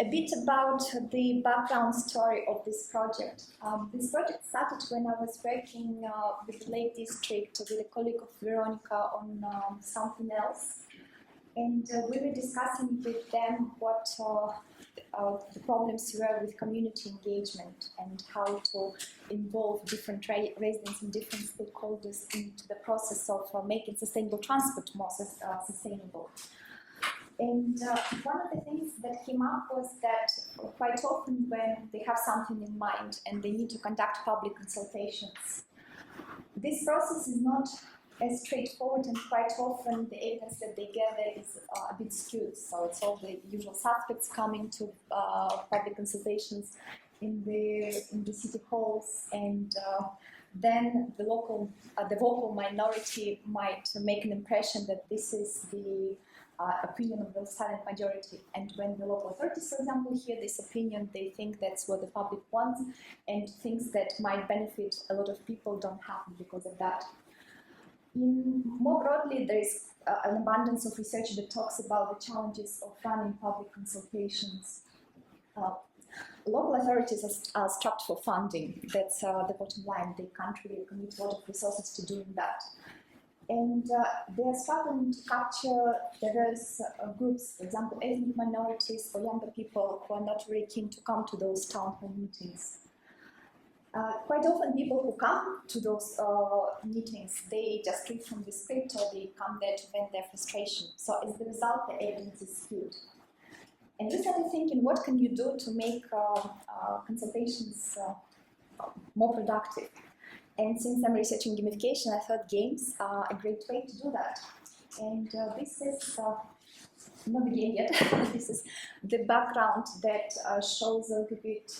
A bit about the background story of this project. This project started when I was working with the Lake District with a colleague of Veronica on something else. And we were discussing with them what the problems were with community engagement and how to involve different residents and different stakeholders into the process of making sustainable transport more sustainable. And one of the things that came up was that quite often when they have something in mind and they need to conduct public consultations, this process is not as straightforward, and quite often the evidence that they gather is a bit skewed. So it's all the usual suspects coming to public consultations in the city halls, and then the vocal minority might make an impression that this is the opinion of the silent majority. And when the local authorities, for example, hear this opinion, they think that's what the public wants, and things that might benefit a lot of people don't happen because of that. More broadly, there is an abundance of research that talks about the challenges of running public consultations. Local authorities are strapped for funding. That's the bottom line. They can't really commit a lot of resources to doing that. And they are struggling to capture diverse groups, for example, ethnic minorities or younger people who are not very keen to come to those town hall meetings. Quite often people who come to those meetings, they just read from the script or they come there to vent their frustration. So as the result, the evidence is skewed. And we started thinking, what can you do to make consultations more productive? And since I'm researching gamification, I thought games are a great way to do that. And this is not the game yet. This is the background that shows a little bit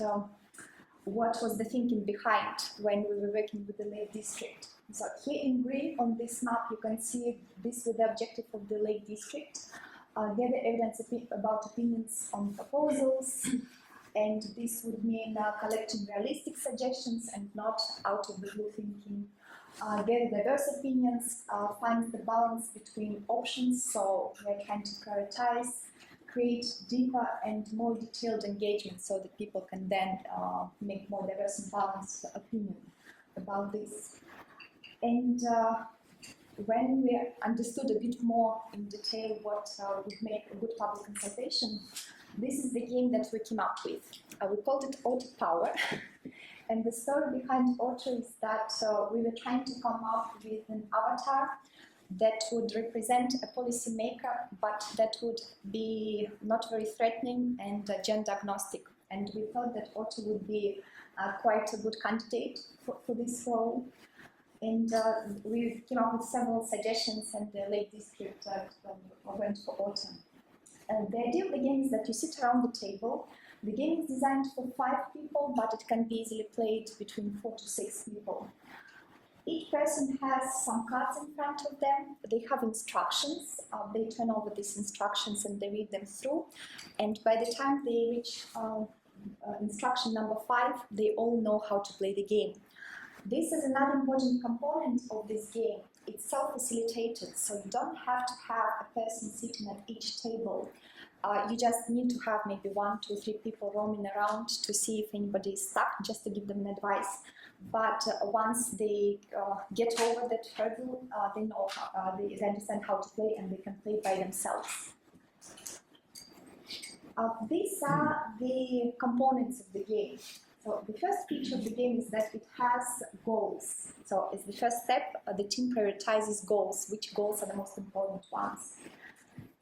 what was the thinking behind when we were working with the Lake District. So here in green on this map, you can see this was the objective of the Lake District. Gather evidence about opinions on proposals, and this would mean collecting realistic suggestions and not out of the blue thinking. Gather diverse opinions, find the balance between options, so we're trying to prioritize, create deeper and more detailed engagement so that people can then make more diverse and balanced opinion about this. And when we understood a bit more in detail what would make a good public consultation, this is the game that we came up with. We called it Otter Power. And the story behind Otter is that we were trying to come up with an avatar that would represent a policymaker, but that would be not very threatening and gender agnostic. And we thought that Otter would be quite a good candidate for this role. And we came up with several suggestions, and the Lake District went for Otter. The idea of the game is that you sit around the table. The game is designed for 5 people, but it can be easily played between 4 to 6 people. Each person has some cards in front of them. They have instructions. They turn over these instructions and they read them through. And by the time they reach instruction number 5, they all know how to play the game. This is another important component of this game. It's self-facilitated, so you don't have to have a person sitting at each table. You just need to have maybe 1, 2, 3 people roaming around to see if anybody is stuck, just to give them advice. But once they get over that hurdle, they know they understand how to play, and they can play by themselves. These are the components of the game. So the first feature of the game is that it has goals. So as the first step, the team prioritizes goals. Which goals are the most important ones?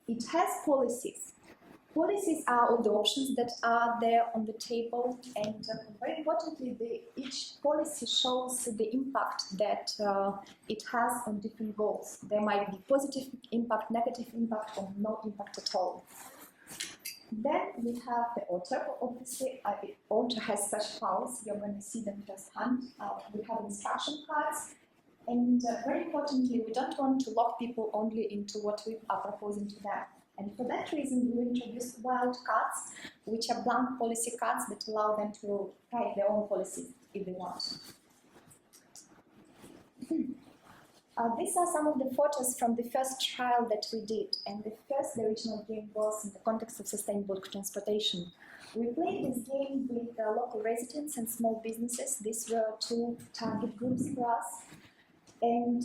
It has policies. Policies are all the options that are there on the table, and very importantly, each policy shows the impact that it has on different goals. There might be positive impact, negative impact, or no impact at all. Then we have the Otter. Obviously, Otter has special powers. You're going to see them firsthand. We have instruction cards. And very importantly, we don't want to lock people only into what we are proposing to them. And for that reason, we introduced wild cards, which are blank policy cards that allow them to write their own policies if they want. These are some of the photos from the first trial that we did, and the original game was in the context of sustainable transportation. We played this game with local residents and small businesses. These were two target groups for us, and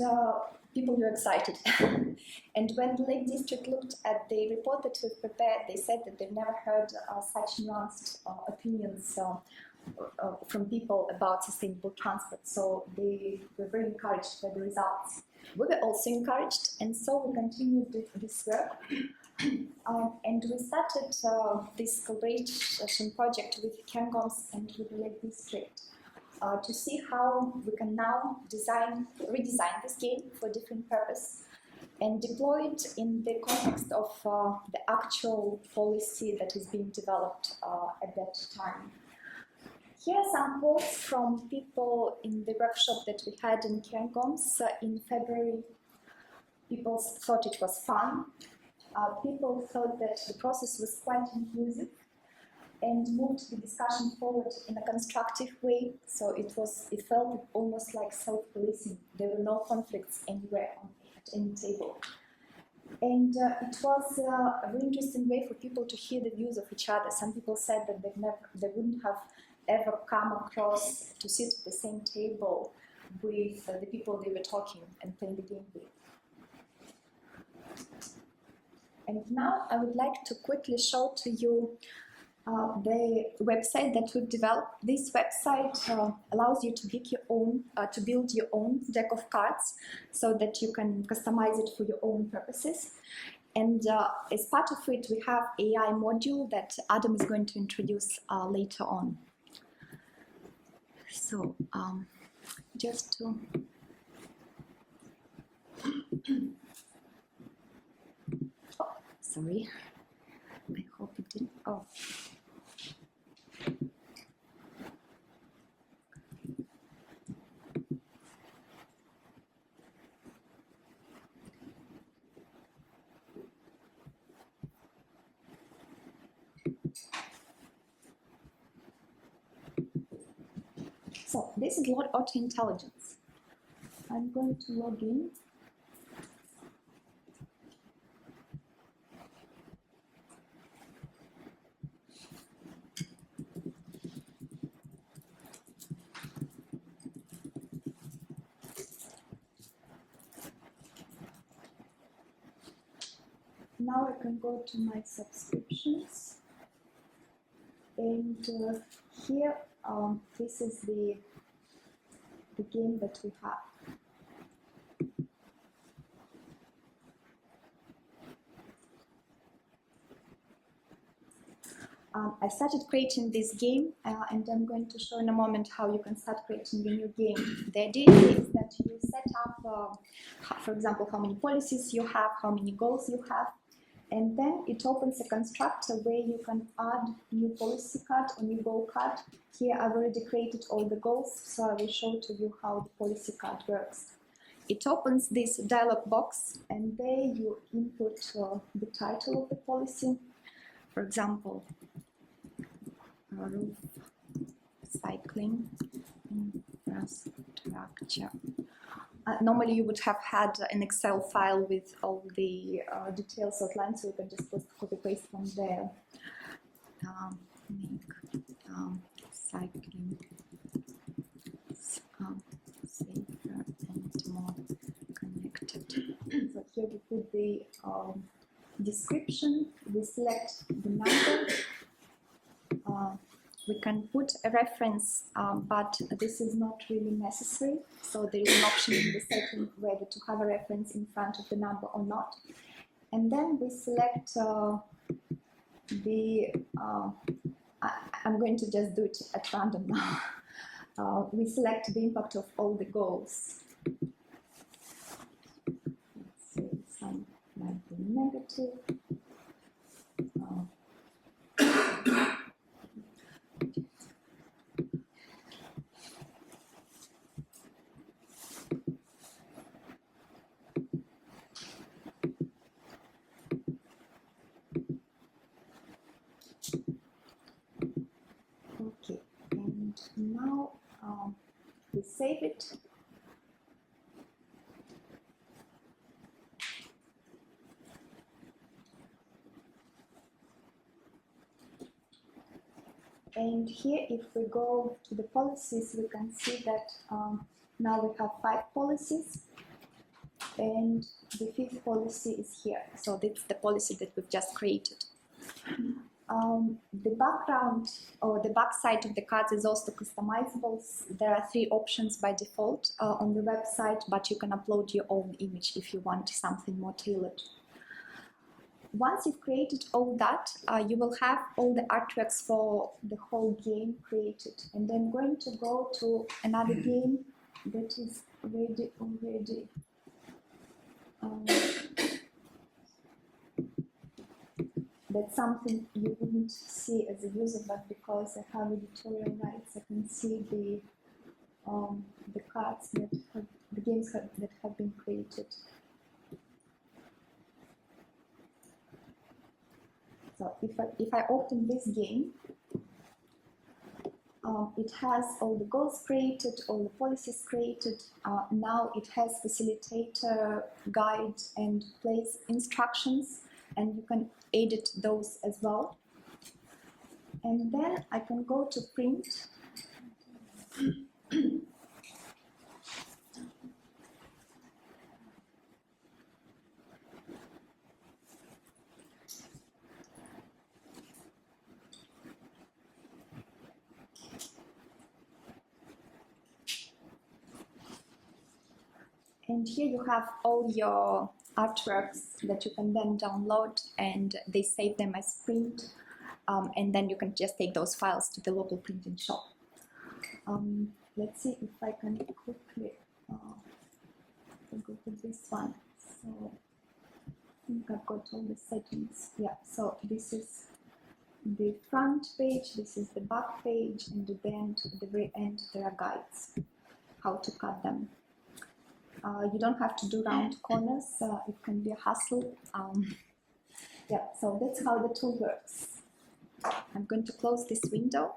people were excited. And when the Lake District looked at the report that we prepared, they said that they've never heard such nuanced opinions from people about sustainable transport, so they were very encouraged by the results. We were also encouraged, and so we continued this work. And we started this collaboration project with Cairngorms and with the Lake District to see how we can now redesign this game for a different purpose and deploy it in the context of the actual policy that is being developed at that time. Here are some quotes from people in the workshop that we had in Cairngorms in February. People thought it was fun. People thought that the process was quite inclusive and moved the discussion forward in a constructive way. So it felt almost like self-policing. There were no conflicts anywhere at any table. And it was a very interesting way for people to hear the views of each other. Some people said that they wouldn't have ever come across to sit at the same table with the people they were talking and playing the game with. And now I would like to quickly show to you the website that we've developed. This website allows you to build your own deck of cards so that you can customize it for your own purposes. And as part of it, we have AI module that Adam is going to introduce later on. So just to oh, sorry, I hope it didn't. Oh. So this is Otter Intelligence. I'm going to log in. Now I can go to my subscriptions, and here this is the game that we have. I started creating this game, and I'm going to show in a moment how you can start creating a new game. The idea is that you set up, for example, how many policies you have, how many goals you have, and then it opens a constructor where you can add new policy card or new goal card. Here I've already created all the goals, so I will show to you how the policy card works. It opens this dialog box, and there you input the title of the policy. For example, roof cycling infrastructure. Normally you would have had an Excel file with all the details outlined, so you can just copy paste from there. Make cycling safer and more connected. So here we put the description, we select the number. We can put a reference, but this is not really necessary. So there is an option in the setting whether to have a reference in front of the number or not. And then we select I'm going to just do it at random now. We select the impact of all the goals. Let's say some might be negative. Okay, and now we save it. And here, if we go to the policies, we can see that now we have 5 policies, and the 5th policy is here. So that's the policy that we've just created. The background or the back side of the cards is also customizable. There are 3 options by default on the website, but you can upload your own image if you want something more tailored. Once you've created all that, you will have all the artworks for the whole game created. And I'm going to go to another game that is ready already. That's something you wouldn't see as a user, but because I have editorial rights, I can see the cards that have, the games that have been created. So if I open this game, it has all the goals created, all the policies created. Now it has facilitator guide and place instructions, and you can edit those as well. And then I can go to print. And here you have all your artworks that you can then download, and they save them as print, and then you can just take those files to the local printing shop. Let's see if I can quickly go to this one. So I think I've got all the settings. Yeah, so this is the front page, this is the back page, and then at the very end there are guides how to cut them. You don't have to do round corners, it can be a hassle. Yeah, so that's how the tool works. I'm going to close this window.